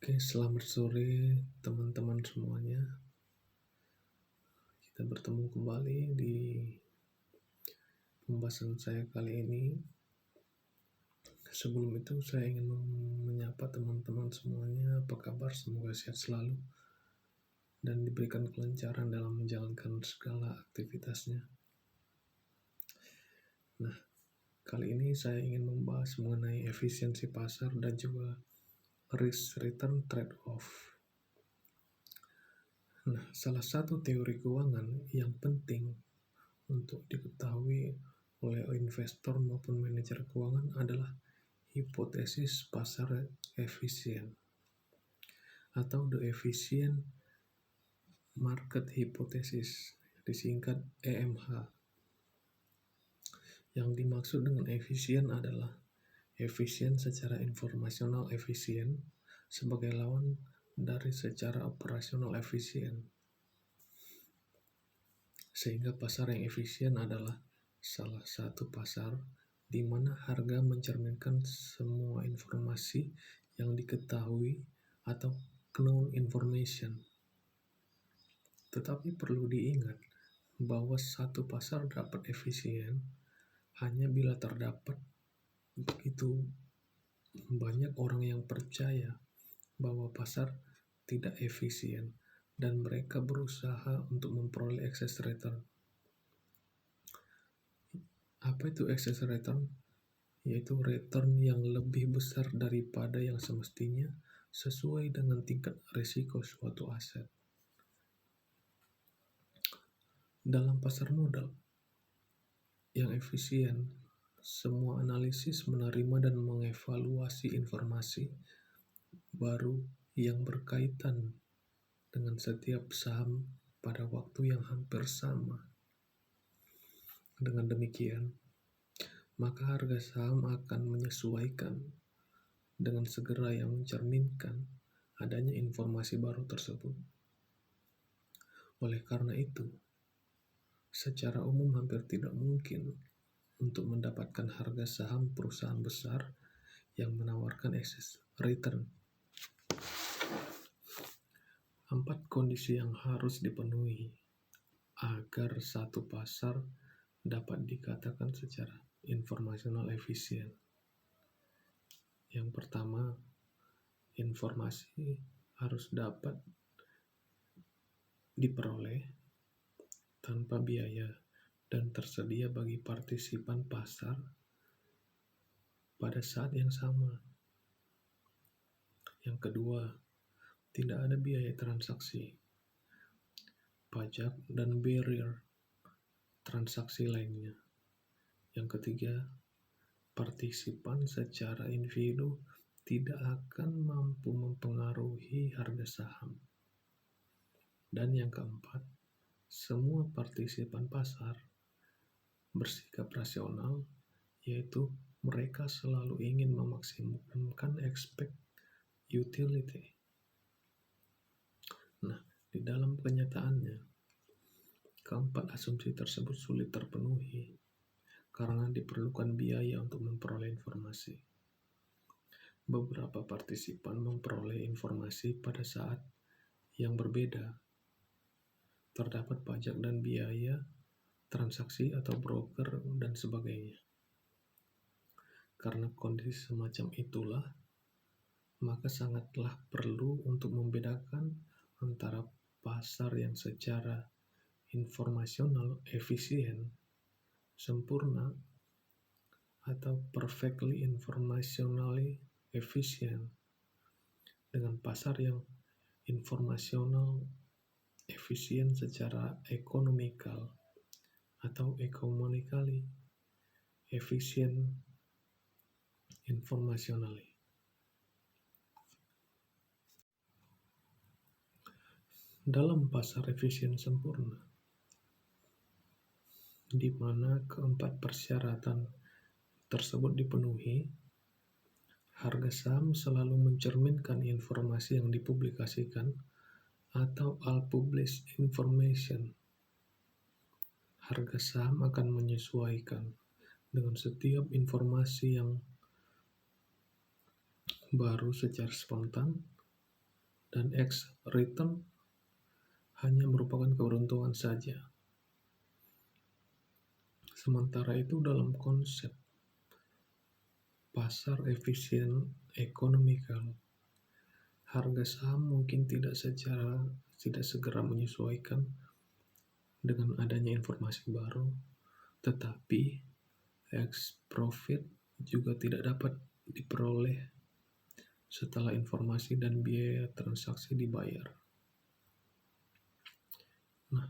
Oke, selamat sore teman-teman semuanya. Kita bertemu kembali di pembahasan saya kali ini. Sebelum itu saya ingin menyapa teman-teman semuanya. Apa kabar? Semoga sehat selalu dan diberikan kelancaran dalam menjalankan segala aktivitasnya. Nah, kali ini saya ingin membahas mengenai efisiensi pasar dan juga risk-return trade-off. Nah, salah satu teori keuangan yang penting untuk diketahui oleh investor maupun manajer keuangan adalah hipotesis pasar efisien atau the efficient market hypothesis, disingkat EMH. Yang dimaksud dengan efisien adalah efisien secara informasional efisien sebagai lawan dari secara operasional efisien. Sehingga pasar yang efisien adalah salah satu pasar di mana harga mencerminkan semua informasi yang diketahui atau known information. Tetapi perlu diingat bahwa satu pasar dapat efisien hanya bila terdapat begitu banyak orang yang percaya bahwa pasar tidak efisien dan mereka berusaha untuk memperoleh excess return. Apa itu excess return? Yaitu return yang lebih besar daripada yang semestinya sesuai dengan tingkat risiko suatu aset. Dalam pasar modal yang efisien, semua analisis menerima dan mengevaluasi informasi baru yang berkaitan dengan setiap saham pada waktu yang hampir sama. Dengan demikian, maka harga saham akan menyesuaikan dengan segera yang mencerminkan adanya informasi baru tersebut. Oleh karena itu, secara umum hampir tidak mungkin untuk mendapatkan harga saham perusahaan besar yang menawarkan excess return. 4 kondisi yang harus dipenuhi agar satu pasar dapat dikatakan secara informasional efisien. Yang pertama, informasi harus dapat diperoleh tanpa biaya dan tersedia bagi partisipan pasar pada saat yang sama. Yang kedua, tidak ada biaya transaksi, pajak, dan barrier transaksi lainnya. Yang ketiga, partisipan secara individu tidak akan mampu mempengaruhi harga saham. Dan yang keempat, semua partisipan pasar bersikap rasional, yaitu mereka selalu ingin memaksimalkan expect utility. Nah, di dalam kenyataannya, keempat asumsi tersebut sulit terpenuhi karena diperlukan biaya untuk memperoleh informasi. Beberapa partisipan memperoleh informasi pada saat yang berbeda. Terdapat pajak dan biaya transaksi atau broker dan sebagainya. Karena kondisi semacam itulah, maka sangatlah perlu untuk membedakan antara pasar yang secara informasional efisien, sempurna, atau perfectly informationally efficient dengan pasar yang informasional efisien secara economical atau economically efficient informationally. Dalam pasar efisien sempurna, di mana keempat persyaratan tersebut dipenuhi, harga saham selalu mencerminkan informasi yang dipublikasikan atau unpublished information. Harga saham akan menyesuaikan dengan setiap informasi yang baru secara spontan dan X return hanya merupakan keberuntungan saja. Sementara itu dalam konsep pasar efisien ekonomikal, harga saham mungkin tidak segera menyesuaikan dengan adanya informasi baru, tetapi X profit juga tidak dapat diperoleh setelah informasi dan biaya transaksi dibayar. Nah,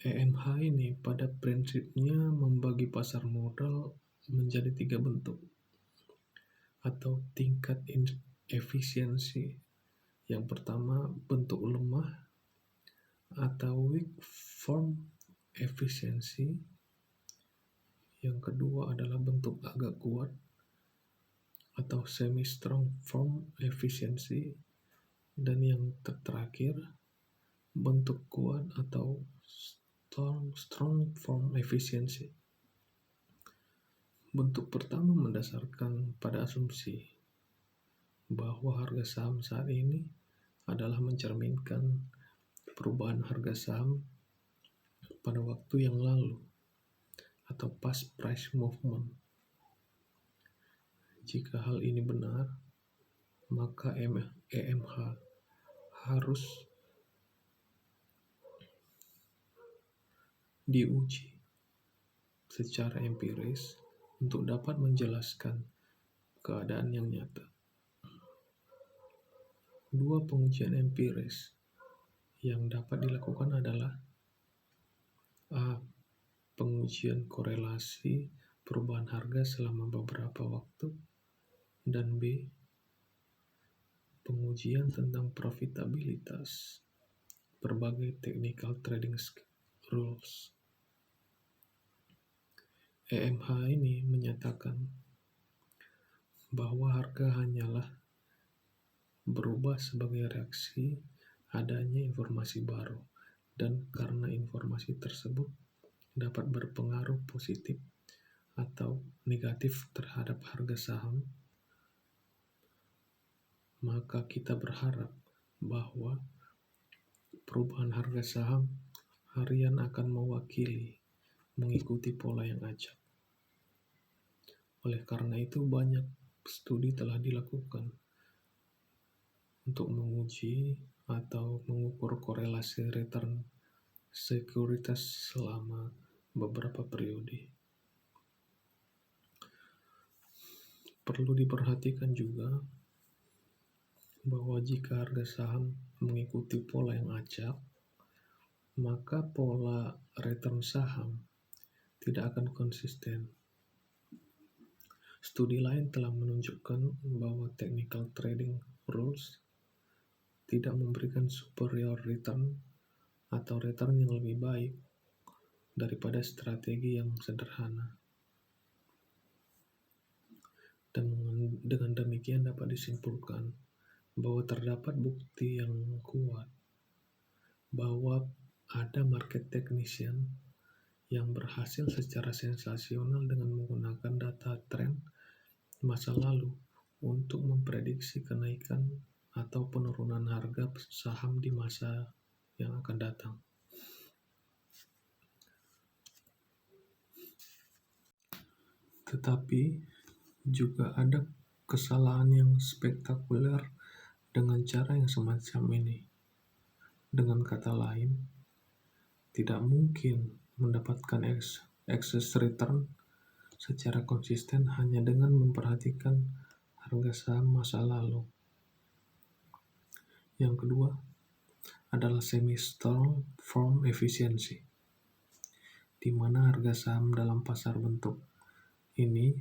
EMH ini pada prinsipnya membagi pasar modal menjadi 3 bentuk atau tingkat efisiensi. Yang pertama bentuk lemah atau weak form efisiensi. Yang kedua adalah bentuk agak kuat atau semi strong form efisiensi. Dan yang terakhir bentuk kuat atau strong form efisiensi. Bentuk pertama mendasarkan pada asumsi bahwa harga saham saat ini adalah mencerminkan perubahan harga saham pada waktu yang lalu atau past price movement. Jika hal ini benar, maka EMH harus diuji secara empiris untuk dapat menjelaskan keadaan yang nyata. 2 pengujian empiris yang dapat dilakukan adalah A. Pengujian korelasi perubahan harga selama beberapa waktu, dan B. Pengujian tentang profitabilitas berbagai technical trading rules. EMH ini menyatakan bahwa harga hanyalah berubah sebagai reaksi adanya informasi baru, dan karena informasi tersebut dapat berpengaruh positif atau negatif terhadap harga saham, maka kita berharap bahwa perubahan harga saham harian akan mengikuti pola yang acak. Oleh karena itu banyak studi telah dilakukan untuk menguji atau mengukur korelasi return sekuritas selama beberapa periode. Perlu diperhatikan juga bahwa jika harga saham mengikuti pola yang acak, maka pola return saham tidak akan konsisten. Studi lain telah menunjukkan bahwa technical trading rules tidak memberikan superior return atau return yang lebih baik daripada strategi yang sederhana. Dan dengan demikian dapat disimpulkan bahwa terdapat bukti yang kuat bahwa ada market technician yang berhasil secara sensasional dengan menggunakan data tren masa lalu untuk memprediksi kenaikan atau penurunan harga saham di masa yang akan datang. Tetapi juga ada kesalahan yang spektakuler dengan cara yang semacam ini. Dengan kata lain, tidak mungkin mendapatkan excess return secara konsisten hanya dengan memperhatikan harga saham masa lalu. Yang kedua adalah semi-strong form efficiency, di mana harga saham dalam pasar bentuk ini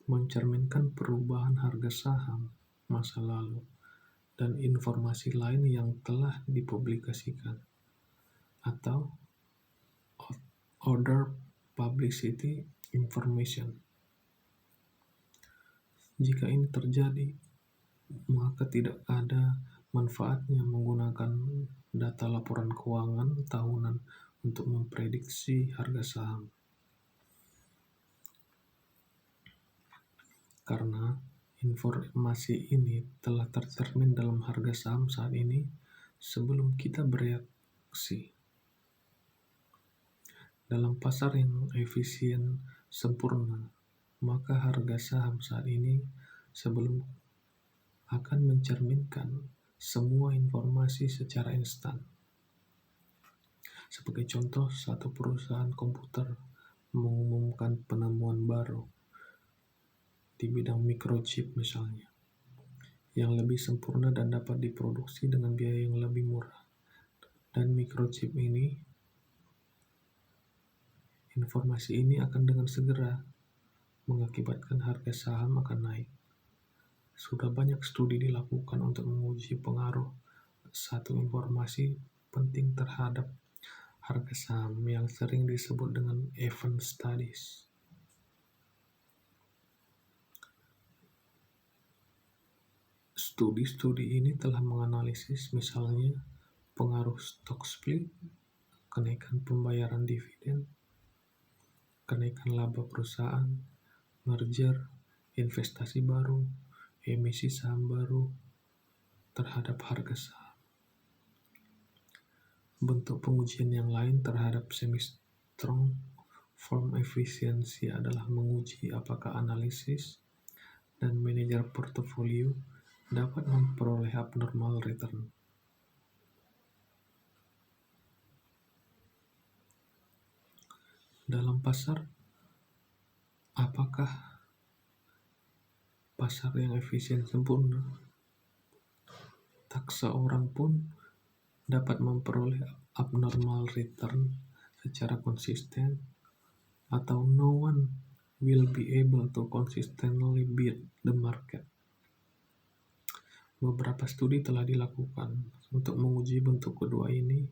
mencerminkan perubahan harga saham masa lalu dan informasi lain yang telah dipublikasikan atau other publicity information. Jika ini terjadi, maka tidak ada manfaatnya menggunakan data laporan keuangan tahunan untuk memprediksi harga saham. Karena Informasi ini telah tercermin dalam harga saham saat ini sebelum kita bereaksi. Dalam pasar yang efisien sempurna, maka harga saham saat ini sebelum akan mencerminkan semua informasi secara instan. Sebagai contoh, satu perusahaan komputer mengumumkan penemuan baru di bidang microchip misalnya, yang lebih sempurna dan dapat diproduksi dengan biaya yang lebih murah. Dan microchip ini, informasi ini akan dengan segera mengakibatkan harga saham akan naik. Sudah banyak studi dilakukan untuk menguji pengaruh satu informasi penting terhadap harga saham yang sering disebut dengan event studies. Studi-studi ini telah menganalisis misalnya pengaruh stock split, kenaikan pembayaran dividen, kenaikan laba perusahaan, merger, investasi baru, emisi saham baru terhadap harga saham. Bentuk pengujian yang lain terhadap semi-strong form efisiensi adalah menguji apakah analisis dan manajer portofolio dapat memperoleh abnormal return. Dalam pasar, apakah pasar yang efisien sempurna? Tak seorang pun dapat memperoleh abnormal return secara konsisten, atau no one will be able to consistently beat the market. Beberapa studi telah dilakukan untuk menguji bentuk kedua ini,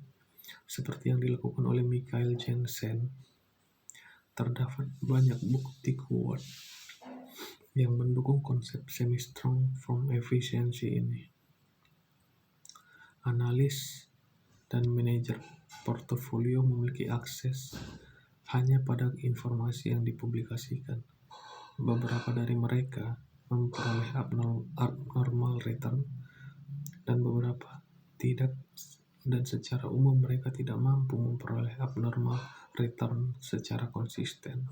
seperti yang dilakukan oleh Michael Jensen. Terdapat banyak bukti kuat yang mendukung konsep semi-strong form efficiency ini. Analis dan manajer portofolio memiliki akses hanya pada informasi yang dipublikasikan. Beberapa dari mereka memperoleh abnormal return dan beberapa tidak, dan secara umum mereka tidak mampu memperoleh abnormal return secara konsisten.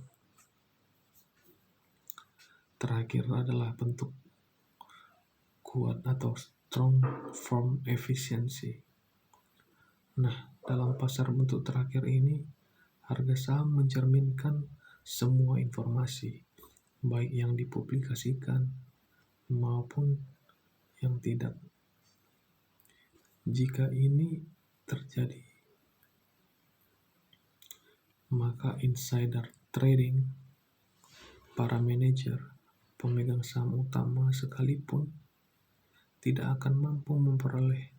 Terakhir adalah bentuk kuat atau strong form efficiency. Nah, dalam pasar bentuk terakhir ini, harga saham mencerminkan semua informasi, baik yang dipublikasikan maupun yang tidak. Jika ini terjadi, maka insider trading, para manajer, pemegang saham utama sekalipun tidak akan mampu memperoleh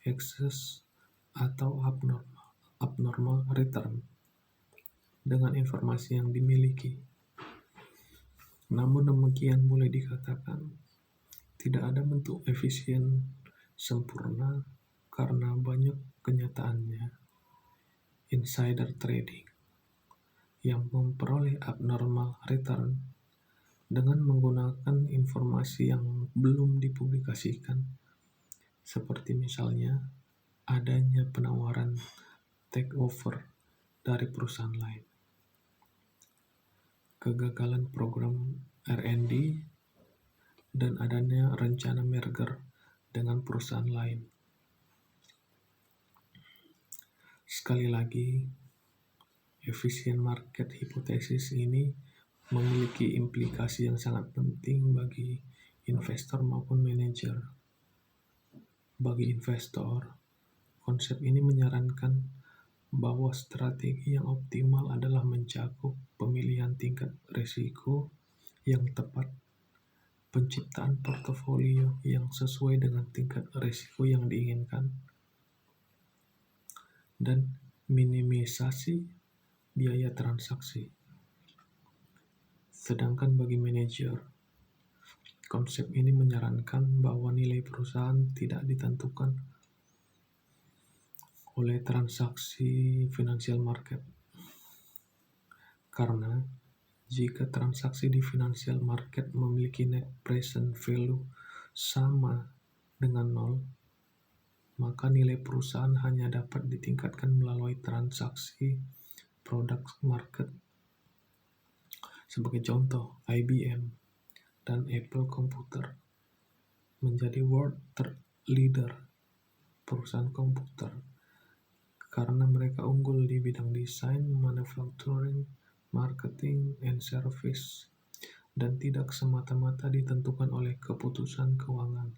ekses atau abnormal return dengan informasi yang dimiliki. Namun demikian boleh dikatakan tidak ada bentuk efisien sempurna karena banyak kenyataannya insider trading yang memperoleh abnormal return dengan menggunakan informasi yang belum dipublikasikan, seperti misalnya adanya penawaran takeover dari perusahaan lain, kegagalan program R&D, dan adanya rencana merger dengan perusahaan lain. Sekali lagi, efficient market hipotesis ini memiliki implikasi yang sangat penting bagi investor maupun manajer. Bagi investor, konsep ini menyarankan bahwa strategi yang optimal adalah mencakup pemilihan tingkat risiko yang tepat, penciptaan portofolio yang sesuai dengan tingkat risiko yang diinginkan, dan minimisasi biaya transaksi. Sedangkan bagi manajer, konsep ini menyarankan bahwa nilai perusahaan tidak ditentukan oleh transaksi financial market. Karena Jika transaksi di financial market memiliki net present value sama dengan 0, maka nilai perusahaan hanya dapat ditingkatkan melalui transaksi produk market. Sebagai contoh, IBM dan Apple Computer menjadi world leader perusahaan komputer karena mereka unggul di bidang desain, manufacturing, marketing, and service, dan tidak semata-mata ditentukan oleh keputusan keuangan.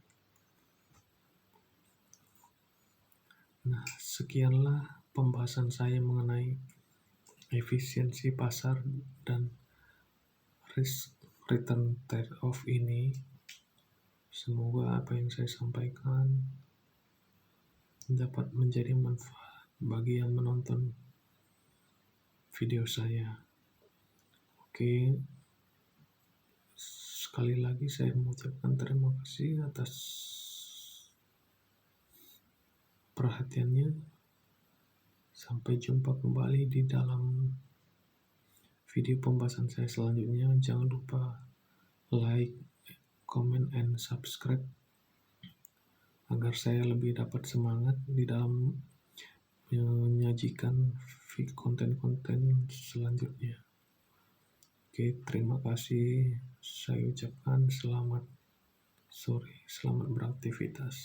Nah, sekianlah pembahasan saya mengenai efisiensi pasar dan risk return trade-off ini. Semoga apa yang saya sampaikan dapat menjadi manfaat bagi yang menonton video saya. Oke, sekali lagi saya mengucapkan terima kasih atas perhatiannya. Sampai jumpa kembali di dalam video pembahasan saya selanjutnya. Jangan lupa like, comment, and subscribe agar saya lebih dapat semangat di dalam menyajikan konten-konten selanjutnya. Oke, terima kasih. Saya ucapkan selamat sore, selamat beraktivitas.